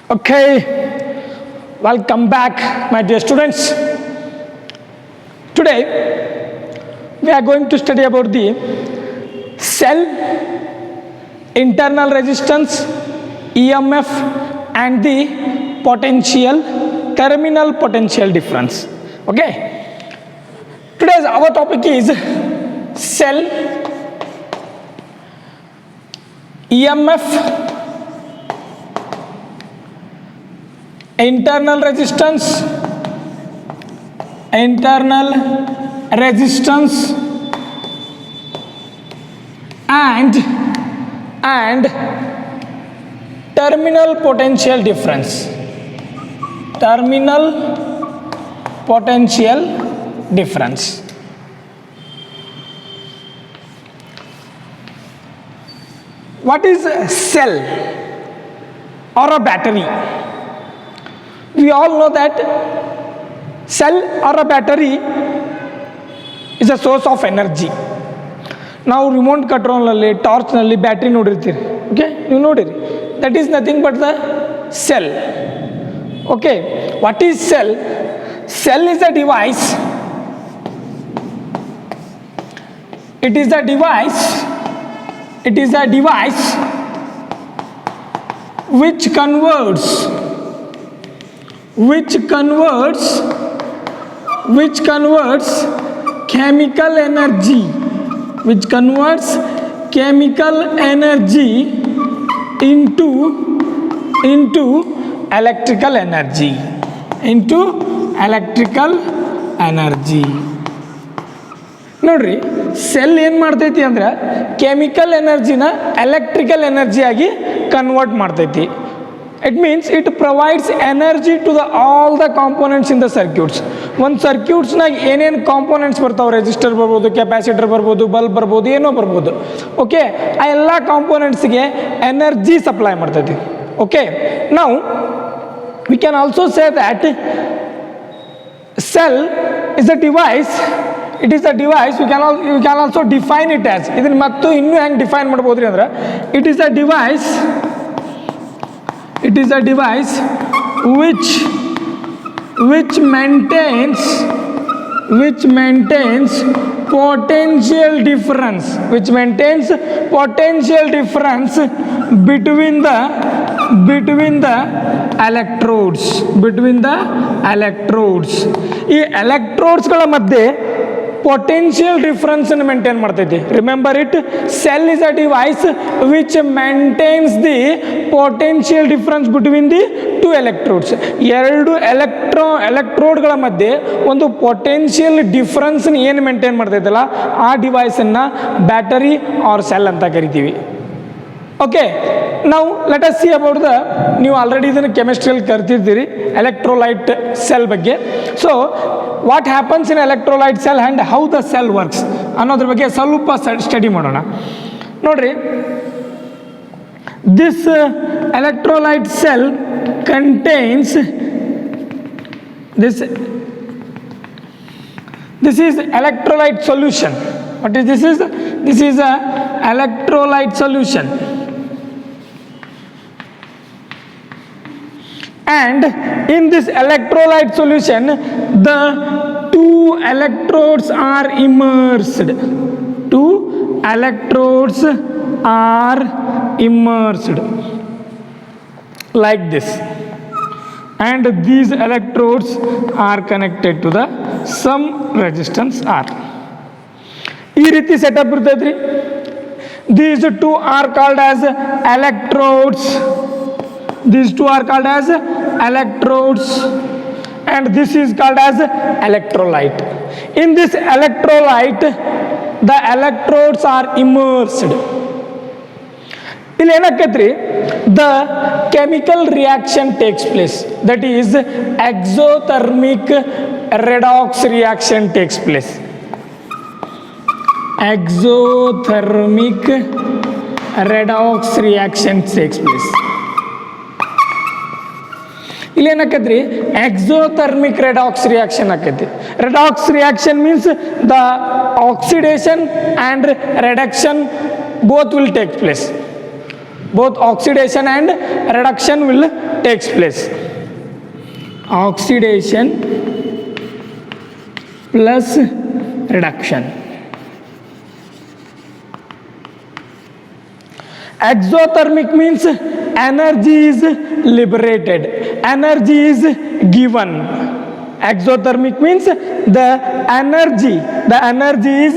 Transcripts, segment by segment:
Okay, welcome back, my dear students. Today, we are going to study about the cell, internal resistance, EMF, and the potential, terminal potential difference. Okay, today's our topic is cell, EMF, internal resistance and terminal potential difference. What is a cell or a battery? We all know that cell or a battery is a source of energy. Now remote control ನಲ್ಲಿ torch ನಲ್ಲಿ battery ನೋಡಿರ್ತೀರಿ. Okay, ನೀವು ನೋಡಿರಿ. That is nothing but the cell. Okay, what is cell? Cell is a device. It is a device which converts chemical energy into electrical energy. ನೋಡ್ರಿ, cell ಏನು ಮಾಡ್ತೈತಿ ಅಂದ್ರೆ chemical ಎನರ್ಜಿನ electrical energy ಆಗಿ convert ಮಾಡ್ತೈತಿ. It means it provides energy to all the components in the circuits. ಒಂದು ಸರ್ಕ್ಯೂಟ್ಸ್ನಾಗ ಏನೇನು components ಬರ್ತಾವೆ, resistor ಬರ್ಬೋದು, ಕೆಪಾಸಿಟರ್ ಬರ್ಬೋದು, ಬಲ್ಬ್ ಬರ್ಬೋದು, ಏನೋ ಬರ್ಬೋದು. ಓಕೆ, ಆ ಎಲ್ಲ ಕಾಂಪೋನೆಂಟ್ಸ್ಗೆ ಎನರ್ಜಿ ಸಪ್ಲೈ ಮಾಡ್ತೈತಿ. ಓಕೆ, ನಾವು we can also say that cell is a device. It is a device. You can also define it as, ಇದನ್ನ ಮತ್ತು ಇನ್ನೂ ಹೆಂಗೆ ಡಿಫೈನ್ ಮಾಡ್ಬೋದ್ರಿ ಅಂದ್ರೆ, it is a device which maintains potential difference between the electrodes. ಈ ಎಲೆಕ್ಟ್ರೋಡ್ಸ್ಗಳ ಮಧ್ಯೆ potential difference ಅನ್ನು ಮೇಂಟೈನ್ ಮಾಡ್ತೈತಿ. Remember it, cell is a device which maintains the potential difference between the two electrodes. ಎರಡು ಎಲೆಕ್ಟ್ರೋಡ್ಗಳ ಮಧ್ಯೆ ಒಂದು ಪೊಟೆನ್ಷಿಯಲ್ ಡಿಫರೆನ್ಸ್ ಏನು ಮೇಂಟೈನ್ ಮಾಡ್ತೈತಲ್ಲ, ಆ ಡಿವೈಸನ್ನು ಬ್ಯಾಟರಿ ಆರ್ ಸೆಲ್ ಅಂತ ಕರಿತೀವಿ. ಓಕೆ, ನಾವು let us see about the, ನೀವು ಆಲ್ರೆಡಿ ಇದನ್ನು ಕೆಮಿಸ್ಟ್ರಿಯಲ್ಲಿ ಕರ್ತಿರ್ತೀರಿ, ಎಲೆಕ್ಟ್ರೋಲೈಟ್ ಸೆಲ್ ಬಗ್ಗೆ. So what happens in electrolyte cell and how the cell works ಅನ್ನೋದ್ರ ಬಗ್ಗೆ ಸ್ವಲ್ಪ ಸ್ಟಡಿ ಮಾಡೋಣ. ನೋಡ್ರಿ, this electrolyte cell contains this is electrolyte solution. What is this? This is a electrolyte solution. And in this electrolyte solution, the two electrodes are immersed. Like this. And these electrodes are connected to the some resistance R. ಈ ರೀತಿ setup ಇರ್ತೈತ್ರಿ. These two are called as electrodes. And this is called as electrolyte. In this electrolyte, the electrodes are immersed. ಇಲ್ಲಿ ಏನಾಕೈತ್ರಿ, the chemical reaction takes place. That is, exothermic redox reaction takes place. ಇಲ್ಲಿ ಏನಾಕೈತ್ರಿ, exothermic redox reaction ಆಕೈತಿ. Redox reaction means the oxidation and reduction both will take place. both oxidation and reduction will takes place. Oxidation plus reduction. Exothermic means energy is liberated, energy is given. Exothermic means the energy is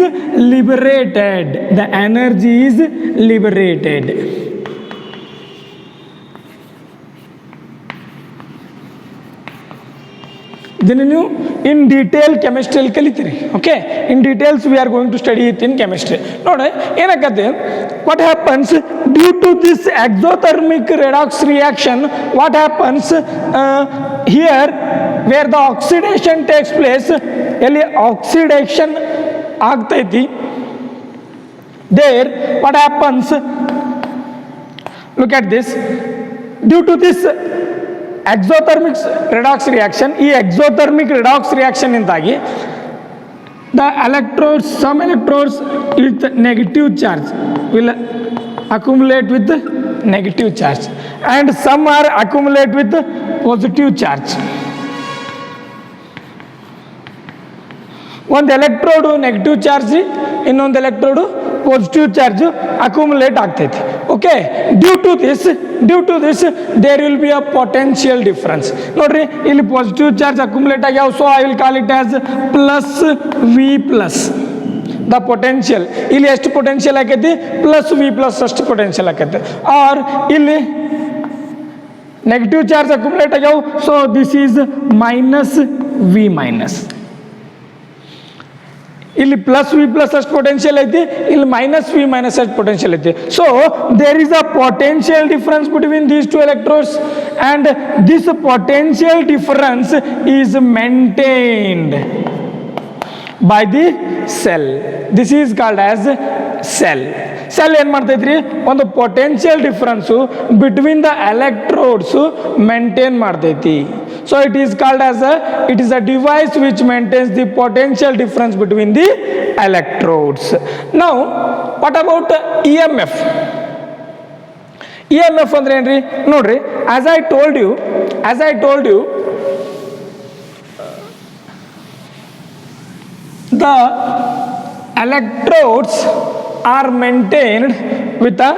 liberated, the energy is liberated. ಇದನ್ನು ನೀವು in detail ಕೆಮಿಸ್ಟ್ರಿಯಲ್ಲಿ ಕಲಿತೀರಿ. Okay, in details we are going to study it in chemistry. ನೋಡಿ ಏನಾಗತ್ತೆ, what happens due to this exothermic redox reaction, what happens here where the oxidation takes place, ಎಲ್ಲಿ oxidation ಆಗ್ತೈತಿ, there what happens, look at this, due to this exothermic redox reaction, ಈ exothermic redox reaction ಇಂದಾಗಿ the electrodes, some electrodes with negative charge will accumulate with negative charge and some are accumulate with positive charge. ಒಂದು electrode negative charge, ಇನ್ನೊಂದು electrode positive charge accumulate ಆಗ್ತೈತಿ. Okay, due to this there will be a potential difference. ನೋಡ್ರಿ, ಇಲ್ಲಿ positive charge accumulate ಆಗ್ಯಾವ, so I will call it as plus V plus the potential. ಇಲ್ಲಿ ಎಷ್ಟು potential ಆಕೈತಿ, plus V plus ಅಷ್ಟು potential ಆಕೈತಿ. Or ಇಲ್ಲಿ ನೆಗೆಟಿವ್ ಚಾರ್ಜ್ ಅಕ್ಯುಮುಲೇಟ್ ಆಗ್ಯಾವ, so this is minus V minus. ಇಲ್ಲಿ ಪ್ಲಸ್ ವಿ ಪ್ಲಸ್ ಅಷ್ಟು ಪೊಟೆನ್ಷಿಯಲ್ ಐತಿ, ಇಲ್ಲಿ ಮೈನಸ್ ವಿ ಮೈನಸ್ ಅಷ್ಟು ಪೊಟೆನ್ಷಿಯಲ್ ಐತಿ. So there is a potential difference between these two electrodes and this potential difference is maintained by the cell. This is called as cell. Cell ಏನು ಮಾಡ್ತೈತ್ರಿ, ಒಂದು potential difference between the electrodes maintain ಮಾಡ್ತೈತಿ. So it is called as it is a device which maintains the potential difference between the electrodes. Now what about EMF? EMF ಅಂದ್ರೆ ಏನ್ರಿ, ನೋಡ್ರಿ, as I told you the electrodes are maintained with a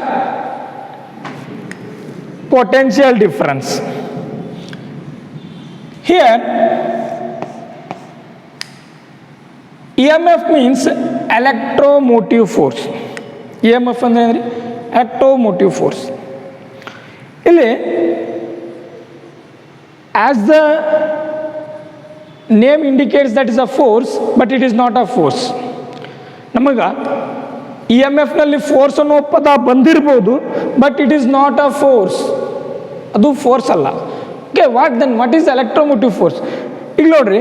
potential difference. Here EMF means electromotive force. EMF ಅಂದ್ರೆ electromotive force. ಇಲ್ಲಿ as the name indicates that is a force, but it is not a force. ನಮಗ EMF ನಲ್ಲಿ force ಅನ್ನೋ ಪದ ಬಂದಿರಬಹುದು, but it is not a force, ಅದು force ಅಲ್ಲ. Okay, what is electromotive force? ಈಗ ನೋಡ್ರಿ,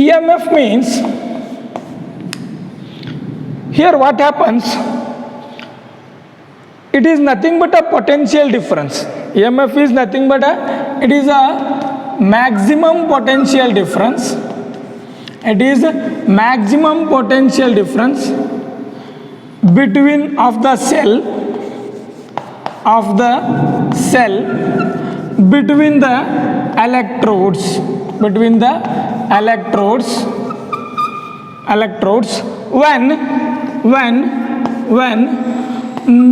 EMF means here what happens, it is nothing but a potential difference. EMF is nothing but it is a maximum potential difference. It is maximum potential difference between the cell between the electrodes when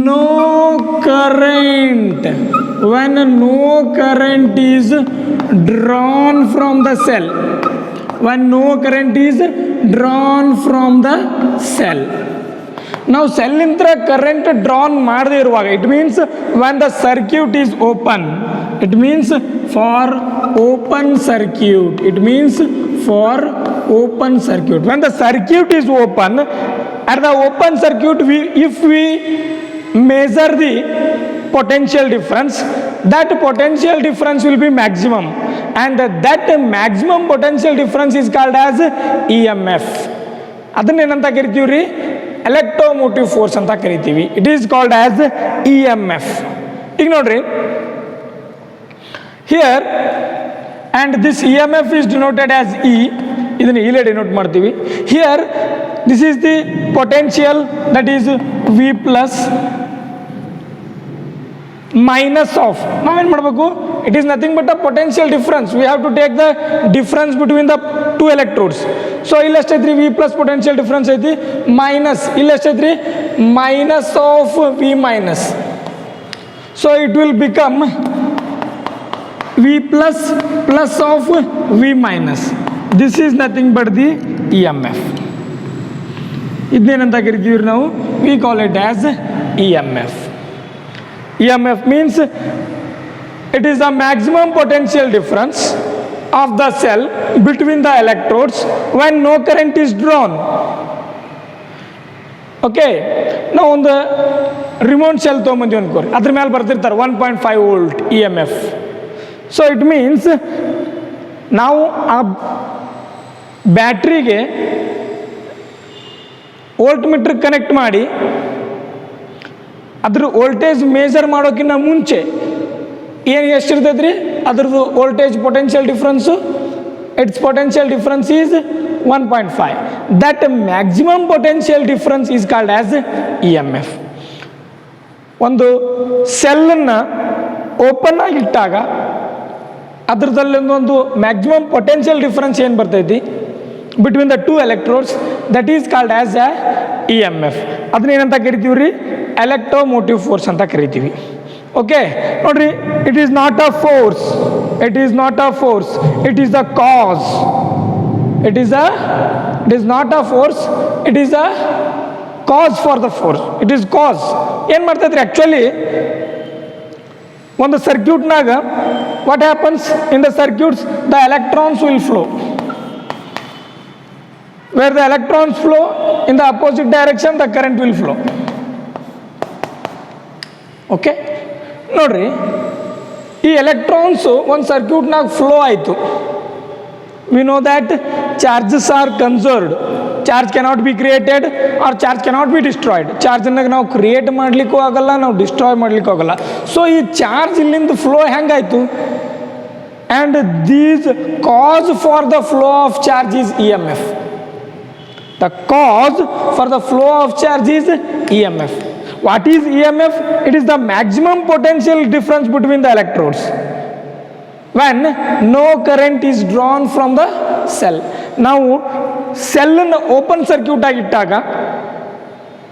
no current is drawn from the cell. When no current is drawn from the cell. Now cell intra current drawn ಮಾಡದೇ ಇರುವಾಗ, it means when the circuit is open, it means for open circuit. When the circuit is open, at the open circuit, if we measure the potential difference, that potential difference will be maximum, and that maximum potential difference is called as EMF. ಅದನ್ನ ಏನಂತ ಕರಿತೀವಿ ರೀ, electromotive force ಅಂತ ಕರಿತೀವಿ. It is called as EMF. ಈಗ ನೋಡ್ರಿ, here and this EMF is denoted as E. ಇದನ್ನ ಇಲ್ಲೇ ಡಿನೋಟ್ ಮಾಡ್ತೀವಿ. Here This is the potential, that is V plus minus of, ನಾವೇನು ಮಾಡಬೇಕು, it is nothing but a potential difference. We have to take the difference between the two electrodes. So ಇಲ್ಲಿ ಎಷ್ಟೈತ್ರಿ, V plus potential difference ಐತಿ, minus ಇಲ್ಲಿ ಎಷ್ಟೈತ್ರಿ, minus of V minus. So it will become V plus plus of V minus. This is nothing but the EMF. ಇದನ್ನೇನಂತ ಕರಿತೀವಿ ನಾವು, we call it as EMF. EMF means it is the maximum potential difference of the cell between the electrodes when no current is drawn. Okay, now on the remote cell ತೊಗೊಂಬಂದಿವಿ ಅನ್ಕೋರಿ, ಅದ್ರ ಮೇಲೆ ಬರ್ತಿರ್ತಾರೆ 1.5 volt EMF. So it means ನಾವು ಆ ಬ್ಯಾಟ್ರಿಗೆ volt meter connect ಮಾಡಿ ಅದ್ರ voltage major ಮಾಡೋಕ್ಕಿಂತ ಮುಂಚೆ ಏನು ಎಷ್ಟಿರ್ತೈತೆ ರೀ ಅದ್ರದ್ದು voltage potential difference, it's potential difference is 1.5. That maximum potential difference is called as EMF. ಒಂದು ಸೆಲ್ಲನ್ನು ಓಪನ್ ಆಗಿಟ್ಟಾಗ ಅದ್ರದಲ್ಲಿ ಒಂದು ಮ್ಯಾಕ್ಸಿಮಮ್ ಪೊಟೆನ್ಷಿಯಲ್ ಡಿಫ್ರೆನ್ಸ್ ಏನು ಬರ್ತೈತಿ between the two electrodes, that is called as a EMF. ಅದನ್ನೇನಂತ ಕರಿತೀವಿ ರೀ, ಎಲೆಕ್ಟ್ರೋಮೋಟಿವ್ ಫೋರ್ಸ್ ಅಂತ ಕರಿತೀವಿ. Okay ನೋಡ್ರಿ, it is not a force, it is not a force, it is a cause. It is not a force, it is a cause for the force. It is cause. ಏನು ಮಾಡ್ತೈತ್ರಿ actually ಒಂದು ಸರ್ಕ್ಯೂಟ್ನಾಗ what happens in the circuits, the electrons will flow. Where the electrons flow in the opposite direction, the current will flow. Okay, ನೋಡ್ರಿ, ಈ electrons ಒಂದು ಸರ್ಕ್ಯೂಟ್ನಾಗ flow ಆಯಿತು. We know that charges are conserved. Charge cannot be created or charge cannot be destroyed. ಚಾರ್ಜನ್ನಾಗ ನಾವು create ಮಾಡಲಿಕ್ಕೂ ಆಗಲ್ಲ, ನಾವು ಡಿಸ್ಟ್ರಾಯ್ ಮಾಡಲಿಕ್ಕೂ ಆಗಲ್ಲ. ಸೊ ಈ ಚಾರ್ಜ್ ಇಲ್ಲಿಂದ ಫ್ಲೋ ಹೆಂಗಾಯಿತು, and these cause for the flow of charge is EMF. The cause for the flow of charge is EMF. What is EMF? It is the maximum potential difference between the electrodes when no current is drawn from the cell. ನಾವು ಸೆಲ್ಲನ್ನು open circuit ಆಗಿಟ್ಟಾಗ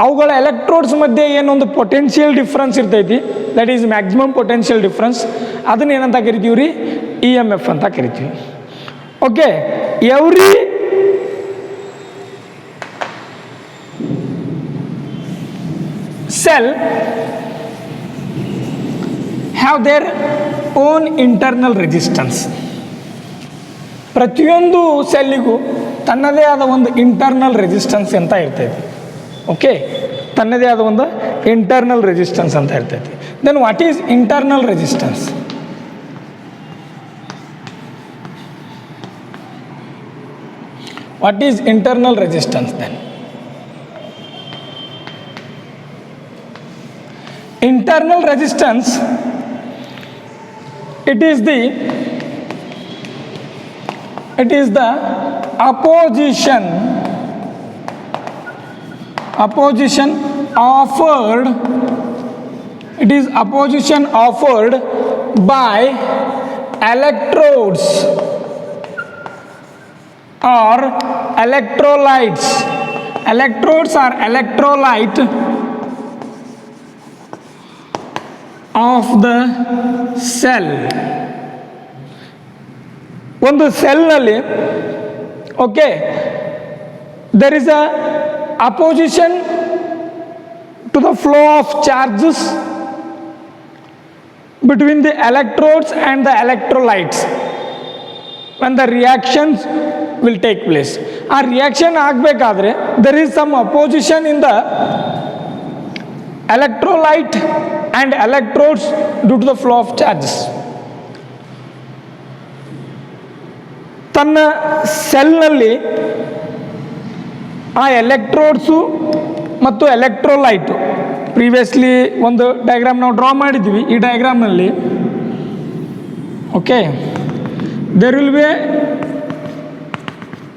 ಅವುಗಳ electrodes ಮಧ್ಯೆ ಏನೊಂದು potential difference ಇರ್ತೈತಿ, that is maximum potential difference. ಅದನ್ನ ಏನಂತ ಕರಿತೀವಿ ರೀ, EMF ಅಂತ ಕರಿತೀವಿ. Okay, every cell have their own internal resistance. ಪ್ರತಿಯೊಂದು ಸೆಲ್ಲಿಗೂ ತನ್ನದೇ ಆದ ಒಂದು ಇಂಟರ್ನಲ್ ರೆಸಿಸ್ಟೆನ್ಸ್ ಅಂತ ಇರ್ತೈತಿ. ಓಕೆ, ತನ್ನದೇ ಆದ ಒಂದು ಇಂಟರ್ನಲ್ ರೆಸಿಸ್ಟೆನ್ಸ್ ಅಂತ ಇರ್ತೈತಿ. Then what is internal resistance? What is internal resistance then? Internal resistance, it is the opposition offered, it is opposition offered by electrodes or electrolytes. Electrodes are electrolyte of the cell. ಒಂದು ಸೆಲ್ನಲ್ಲಿ okay there is a opposition to the flow of charges between the electrodes and the electrolytes when the reactions will take place. ಆ reaction ಆಗಬೇಕಾದ್ರೆ there is some opposition in the electrolyte and electrodes due to the flow of charges. ತನ್ನ ಸೆಲ್ನಲ್ಲಿ ಆ ಎಲೆಕ್ಟ್ರೋಡ್ಸು ಮತ್ತು ಎಲೆಕ್ಟ್ರೋಲೈಟು previously ಒಂದು diagram ನಾವು draw ಮಾಡಿದ್ವಿ. ಈ ಡಯಾಗ್ರಾಮ್ನಲ್ಲಿ okay there will be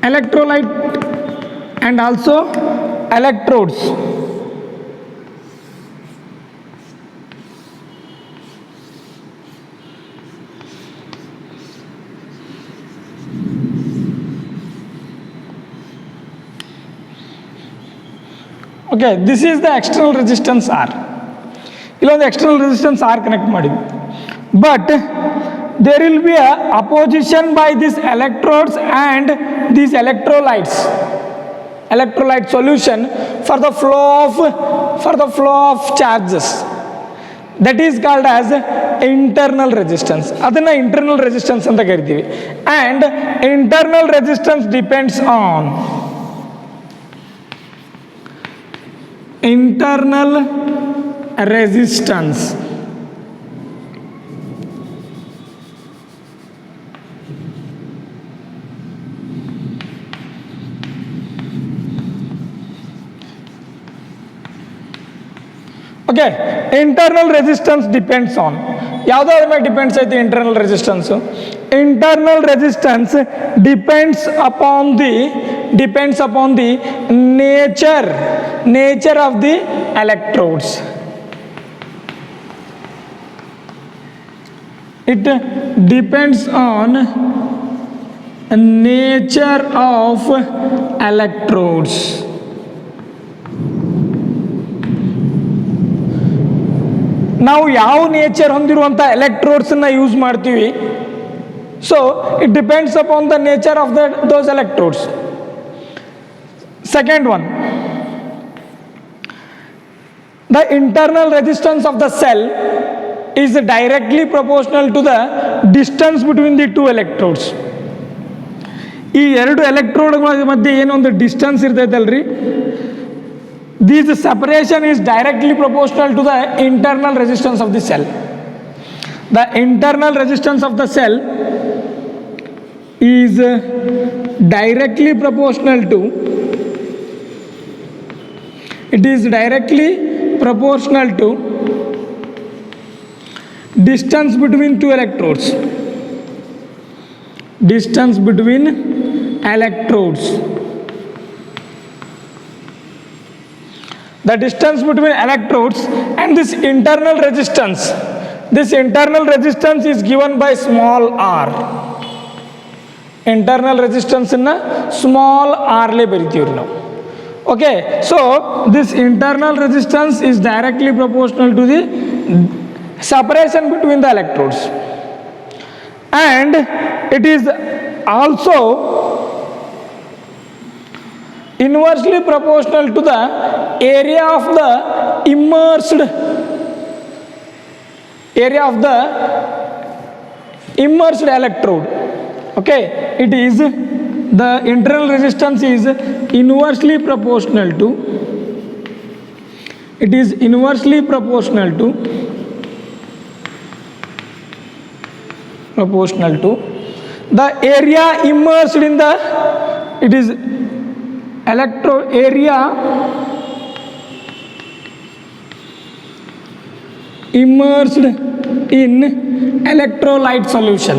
electrolyte and also electrodes. Okay, this is the external resistance R. ಇಲ್ಲೊಂದು external resistance R connect ಮಾಡಿದ್ವಿ. But there will be a opposition by these electrodes and these electrolytes. Electrolyte solution for the flow of charges. That is called as internal resistance. ಅದನ್ನ internal resistance ಅಂತ ಕರಿತೀವಿ. And internal resistance depends on internal resistance. Okay, internal resistance depends on ಯಾವ್ದಾದ್ರ ಮೇಲೆ depends ಐತಿ internal resistance. Internal resistance depends upon the nature of the electrodes. It depends on nature of electrodes. ನಾವು ಯಾವ nature ಹೊಂದಿರುವಂಥ ಎಲೆಕ್ಟ್ರೋಡ್ಸನ್ನ use ಮಾಡ್ತೀವಿ. So it depends upon the nature of those electrodes. Second one, the internal resistance of the cell is directly proportional to the distance between the two electrodes. ಈ ಎರಡು ಎಲೆಕ್ಟ್ರೋಡ್ಗಳ ಮಧ್ಯೆ ಏನೊಂದು distance ಇರ್ತೈತಲ್ರಿ, this separation is directly proportional to the internal resistance of the cell. The internal resistance of the cell is directly proportional to distance between two electrodes. Distance between electrodes. The distance between electrodes and this internal resistance is given by small r. Internal resistance in small r le beritivri now. Okay, so this internal resistance is directly proportional to the separation between the electrodes, and it is also inversely proportional to the area of the immersed electrode. Okay, it is the internal resistance is inversely proportional to the area immersed in the area immersed in electrolyte solution.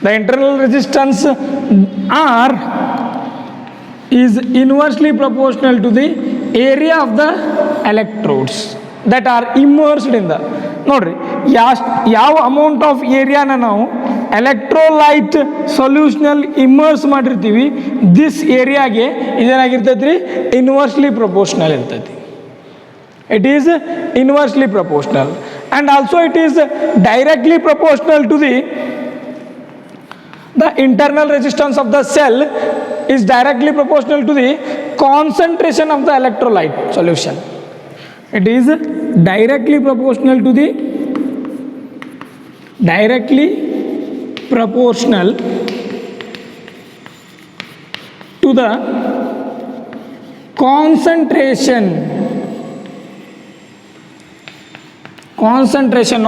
The internal resistance R is inversely proportional to the area of the electrodes that are immersed in the. ನೋಡ್ರಿ, ಯಾವ amount of ಏರಿಯಾನ ನಾವು electrolyte ಸೊಲ್ಯೂಷನಲ್ಲಿ immerse ಮಾಡಿರ್ತೀವಿ, this ಏರಿಯಾಗೆ ಇದೇನಾಗಿರ್ತೈತಿ ರೀ, inversely proportional ಇರ್ತೈತಿ. It is inversely proportional, and also it is directly proportional to the internal resistance of the cell is directly proportional to the concentration of the electrolyte solution. It is directly proportional to the concentration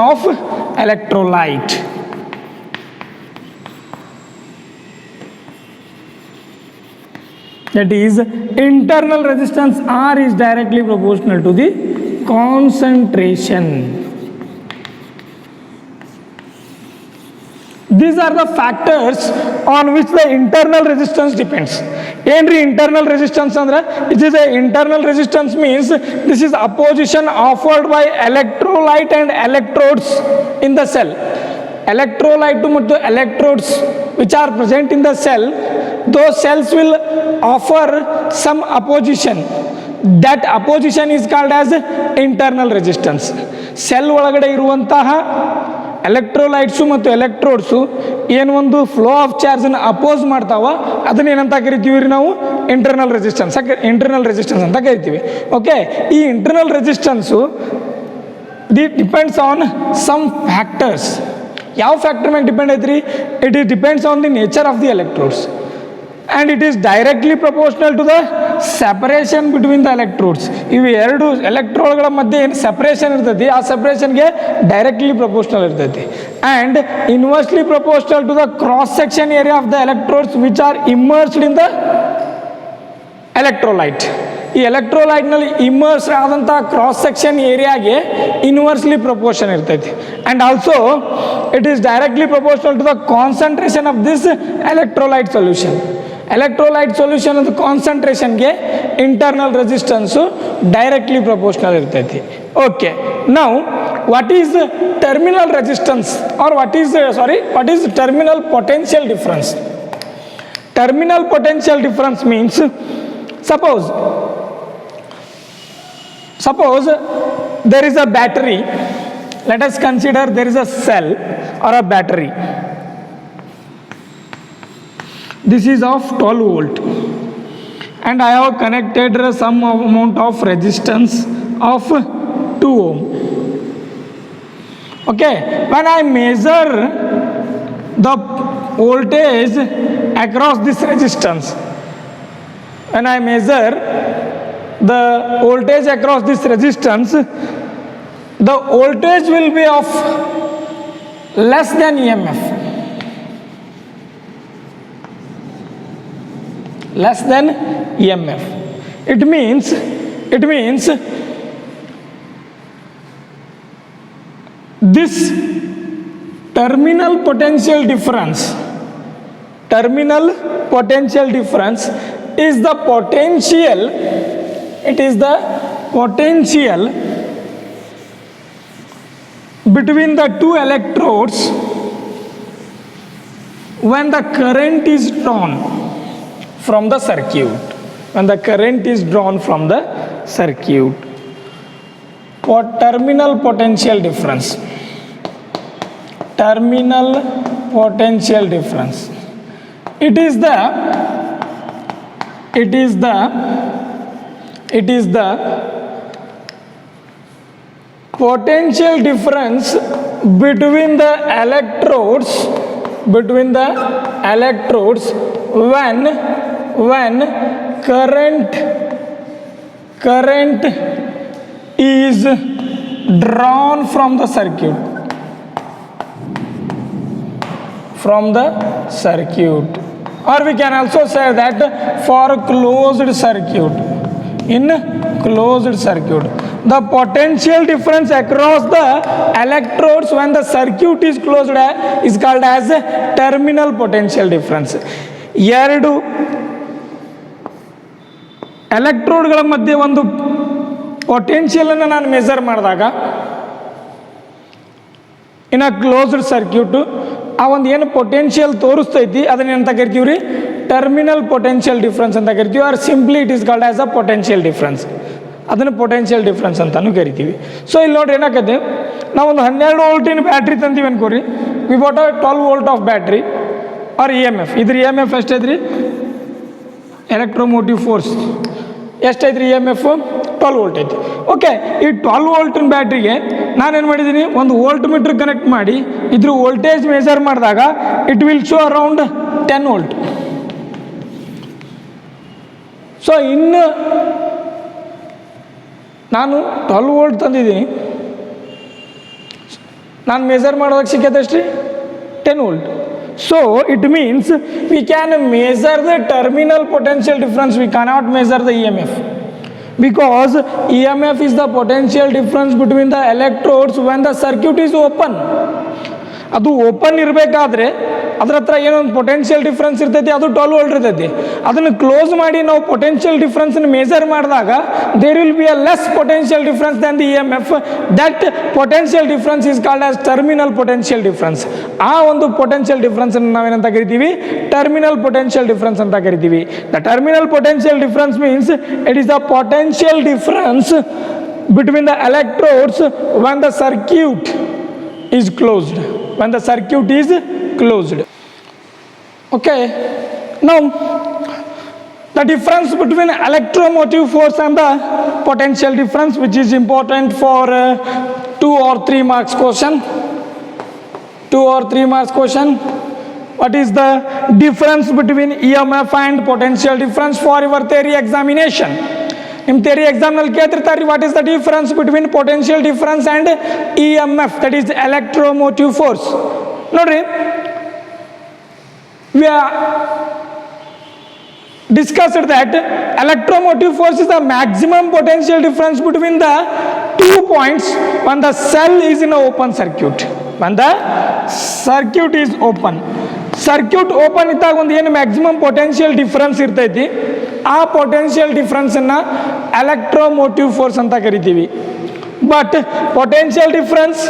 of electrolyte. That is, internal resistance R is directly proportional to the concentration These are the factors on which the internal resistance depends. ఏంರಿ internal resistance ಅಂದ್ರೆ it is a internal resistance means this is opposition offered by electrolyte and electrodes in the cell. Electrolyte ಮತ್ತು electrodes which are present in the cell, those cells will offer some opposition. That opposition is called as internal resistance. Cell ಒಳಗಡೆ ಇರುವಂತಹ ಎಲೆಕ್ಟ್ರೋಲೈಟ್ಸು ಮತ್ತು ಎಲೆಕ್ಟ್ರೋಡ್ಸು ಏನು ಒಂದು flow of ಚಾರ್ಜನ್ನು oppose ಮಾಡ್ತಾವ ಅದನ್ನ ಏನಂತ ಕರಿತೀವಿ ರೀ ನಾವು ಇಂಟರ್ನಲ್ ರೆಸಿಸ್ಟೆನ್ಸ್ ಅಂತ ಕರಿತೀವಿ. ಓಕೆ, ಈ internal resistance depends on some factors. ಯಾವ ಫ್ಯಾಕ್ಟರ್ ಮೇಲೆ ಡಿಪೆಂಡ್ ಐತ್ರಿ? It is depends on the nature of the electrodes and it is directly proportional to the separation between the electrodes. ಇವು ಎರಡು ಎಲೆಕ್ಟ್ರೋಡ್ಗಳ ಮಧ್ಯೆ ಏನು ಸೆಪರೇಷನ್ ಇರ್ತೈತಿ ಆ ಸೆಪರೇಷನ್ಗೆ ಡೈರೆಕ್ಟ್ಲಿ ಪ್ರಪೋರ್ಷನಲ್ ಇರ್ತೈತಿ and inversely proportional to the cross section area of the electrodes which are immersed in the electrolyte. ಈ ಎಲೆಕ್ಟ್ರೋಲೈಟ್ನಲ್ಲಿ ಇಮ್ಮರ್ಸ್ಡ್ ಆದಂಥ ಕ್ರಾಸ್ ಸೆಕ್ಷನ್ ಏರಿಯಾಗೆ ಇನ್ವರ್ಸ್ಲಿ ಪ್ರಪೋರ್ಷನ್ ಇರ್ತೈತಿ and also it is directly proportional to the concentration of this electrolyte solution. Electrolyte solution ಅದು ಕಾನ್ಸಂಟ್ರೇಷನ್ಗೆ internal resistance directly proportional ಇರ್ತೈತಿ. Okay, now what is terminal resistance or what is terminal potential difference? Terminal potential difference means suppose there is a battery. Let us consider there is a cell or a battery. This is of 12 volt and I have connected some amount of resistance of 2 ohm. Okay, when I measure the voltage across this resistance, when I measure the voltage across this resistance, the voltage will be of less than EMF. Less than EMF. It means this terminal potential difference is the potential. It is the potential between the two electrodes when the current is drawn from the circuit. When the current is drawn from the circuit. Terminal potential difference. Terminal potential difference. It is the potential difference between the electrodes when current is drawn from the circuit. Or we can also say that for closed circuit, in closed circuit, the potential difference across the electrodes when the circuit is closed is called as terminal potential difference. ಎರಡು ಎಲೆಕ್ಟ್ರೋಡ್ಗಳ ಮಧ್ಯೆ ಒಂದು ಪೊಟೆನ್ಷಿಯಲನ್ನು ನಾನು measure ಮಾಡಿದಾಗ ಇನ್ a closed circuit ಆ ಒಂದು ಏನು potential ತೋರಿಸ್ತೈತಿ ಅದನ್ನ ಅಂತ ಕರಿತೀವಿ ರೀ ಟರ್ಮಿನಲ್ ಪೊಟೆನ್ಷಿಯಲ್ ಡಿಫ್ರೆನ್ಸ್ ಅಂತ ಕರಿತೀವಿ. Or simply it is called as a potential difference. ಅದನ್ನು ಪೊಟೆನ್ಷಿಯಲ್ ಡಿಫ್ರೆನ್ಸ್ ಅಂತಲೂ ಕರಿತೀವಿ. ಸೊ ಇಲ್ಲಿ ನೋಡ್ರಿ ಏನಾಕತ್ತೆ, ನಾವೊಂದು 12 ವೋಲ್ಟಿನ ಬ್ಯಾಟ್ರಿ ತಂತೀವಿ ಅನ್ಕೋರಿ. We bought a 12 volt of battery or E M F. ಇದ್ರ ಇ ಎಮ್ ಎಫ್ ಎಷ್ಟೈತ್ರಿ? ಎಲೆಕ್ಟ್ರೋಮೋಟಿವ್ ಫೋರ್ಸ್ ಎಷ್ಟೈತ್ರಿ? ಇ ಎಮ್ ಎಫ್ 12 ವೋಲ್ಟ್ ಐತಿ. ಓಕೆ, ಈ 12 ವೋಲ್ಟಿನ ಬ್ಯಾಟ್ರಿಗೆ ನಾನೇನು ಮಾಡಿದ್ದೀನಿ, ಒಂದು ವೋಲ್ಟ್ ಮೀಟ್ರ್ ಕನೆಕ್ಟ್ ಮಾಡಿ ಇದ್ರ ವೋಲ್ಟೇಜ್ ಮೆಜರ್ ಮಾಡಿದಾಗ it will show around 10 volt. So ಇನ್ನು ನಾನು 12 ವೋಲ್ಟ್ ತಂದಿದ್ದೀನಿ, ನಾನು ಮೆಜರ್ ಮಾಡೋದಕ್ಕೆ ಸಿಕ್ಕೈತಷ್ಟು 10 volt. So it means we can measure the terminal potential difference. We cannot measure the EMF because EMF is the potential difference between the electrodes when the circuit is open. ಅದು open ಇರಬೇಕಾದ್ರೆ ಅದ್ರ ಹತ್ರ ಏನೊಂದು potential difference ಇರ್ತೈತಿ, ಅದು 12 volt ಇರ್ತೈತಿ. ಅದನ್ನು close ಮಾಡಿ ನಾವು ಪೊಟೆನ್ಷಿಯಲ್ ಡಿಫ್ರೆನ್ಸನ್ನು ಮೆಜರ್ ಮಾಡಿದಾಗ there will be a less potential difference then the EMF. That potential difference is called as terminal potential difference. ಆ ಒಂದು ಪೊಟೆನ್ಷಿಯಲ್ ಡಿಫ್ರೆನ್ಸನ್ನು ನಾವೇನಂತ ಕರಿತೀವಿ? ಟರ್ಮಿನಲ್ ಪೊಟೆನ್ಷಿಯಲ್ ಡಿಫ್ರೆನ್ಸ್ ಅಂತ ಕರಿತೀವಿ. The terminal potential difference means it is the potential difference between the electrodes when the circuit is closed. When the circuit is closed. Okay. Now, the difference between electromotive force and the potential difference, which is important for 2 or 3 marks question. 2 or 3 marks question. What is the difference between EMF and potential difference for your theory examination? ನಿಮ್ಮ theory exam ನಲ್ಲಿ ಕೇಳ್ತಿರ್ತಾರೆ, what is the difference between potential difference and EMF, that is electromotive force. ನೋಡ್ರಿ, we are discussed that electromotive force is the maximum potential difference between the 2 points when the cell is in an open circuit. When the circuit is open, circuit open ಇದ್ದಾಗ ಒಂದು ಏನು maximum potential difference ಇರ್ತೈತಿ, ಆ potential ಡಿಫ್ರೆನ್ಸನ್ನು electromotive force ಅಂತ ಕರಿತೀವಿ. But potential difference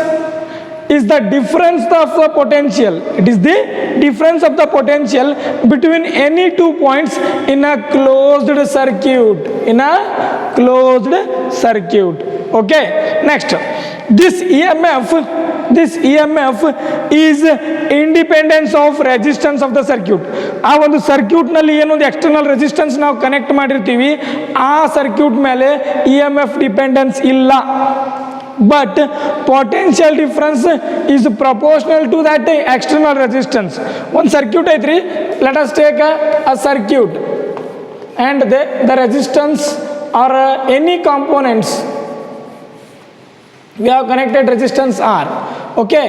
is the difference of the potential. It is the difference of the potential between any 2 points in a closed circuit. In a closed circuit. Okay. Next, this EMF is independence of resistance of the circuit. ಆ ಒಂದು ಸರ್ಕ್ಯೂಟ್ನಲ್ಲಿ ಏನೊಂದು external resistance ನಾವು connect ಮಾಡಿರ್ತೀವಿ, ಆ circuit ಮೇಲೆ EMF dependence ಇಲ್ಲ. But potential difference is proportional to that external resistance. One circuit ಐತ್ರಿ, let us take a circuit and the resistance or any components we have connected resistance R. Okay,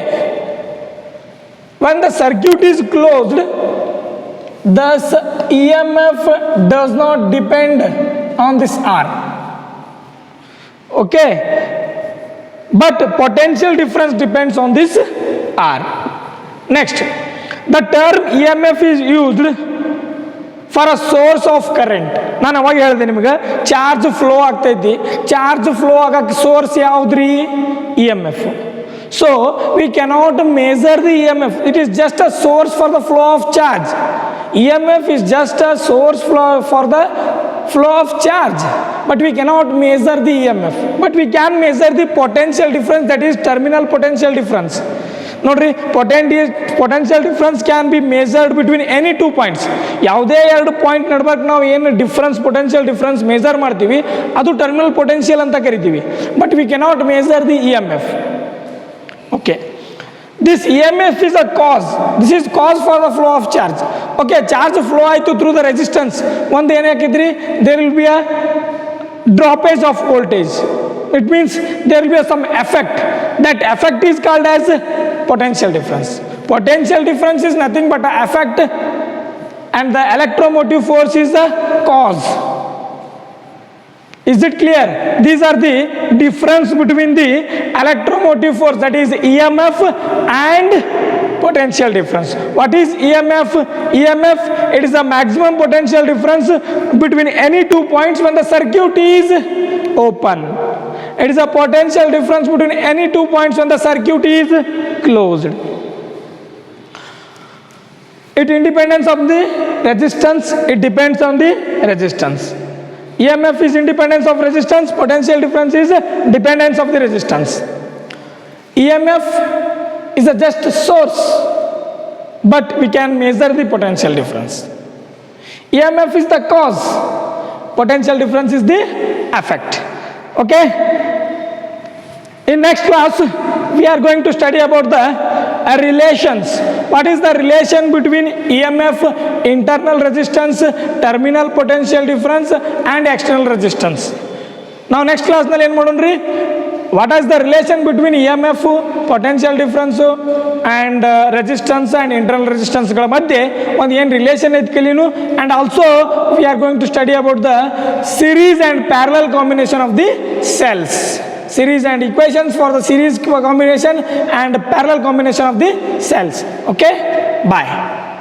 when the circuit is closed, thus EMF does not depend on this R. Okay, but potential difference depends on this R. Next, the term EMF is used for a source of current. ನಾನು ಅವಾಗ ಹೇಳಿದೆ ನಿಮಗೆ, charge flow ಆಗ್ತೈತಿ, charge flow ಆಗಕ್ಕೆ source ಯಾವುದ್ರಿ? EMF. So we cannot measure the EMF. It is just a source for the flow of charge. EMF is just a source for the flow of charge, but we cannot measure the EMF. But we can measure the potential difference, that is terminal potential difference. ನೋಡ್ರಿ, potential difference can be measured between any 2 points. ಯಾವುದೇ 2 point ನಡ್ಬೇಕು ನಾವು ಏನು difference potential difference measure ಮಾಡ್ತೀವಿ, ಅದು terminal potential ಅಂತ ಕರಿತೀವಿ. But we cannot major the EMF. Okay, this EMF is a cause. This is cause for the flow of charge. Okay, charge flow ಆಯಿತು through the resistance. ಒಂದು ಏನು ಹಾಕಿದ್ರಿ, there will be a droppage of voltage. It means there will be some effect. That effect is called as potential difference. Potential difference is nothing but an effect, and the electromotive force is the cause. Is it clear? These are the difference between the electromotive force, that is EMF, and potential difference. What is EMF? EMF, it is the maximum potential difference between any 2 points when the circuit is open. It is a potential difference between any 2 points when the circuit is closed. It independence of the resistance, it depends on the resistance. EMF is independence of resistance, potential difference is dependence of the resistance. EMF is a just source, but we can measure the potential difference. EMF is the cause, potential difference is the effect. Okay, in next class we are going to study about the relations. What is the relation between EMF, internal resistance, terminal potential difference, and external resistance? Now next class ನಲ್ಲಿ ಏನು ಮಾಡೋಣ್ರಿ, what is the relation between EMF, potential difference, and resistance and internal resistance ಗಳ ಮಧ್ಯೆ ಒಂದು ಏನು relation ಐತೆ ಕಲೀನು. and also we are going to study about the series and parallel combination of the cells. series and equations for the series combination and parallel combination of the cells. Okay, bye.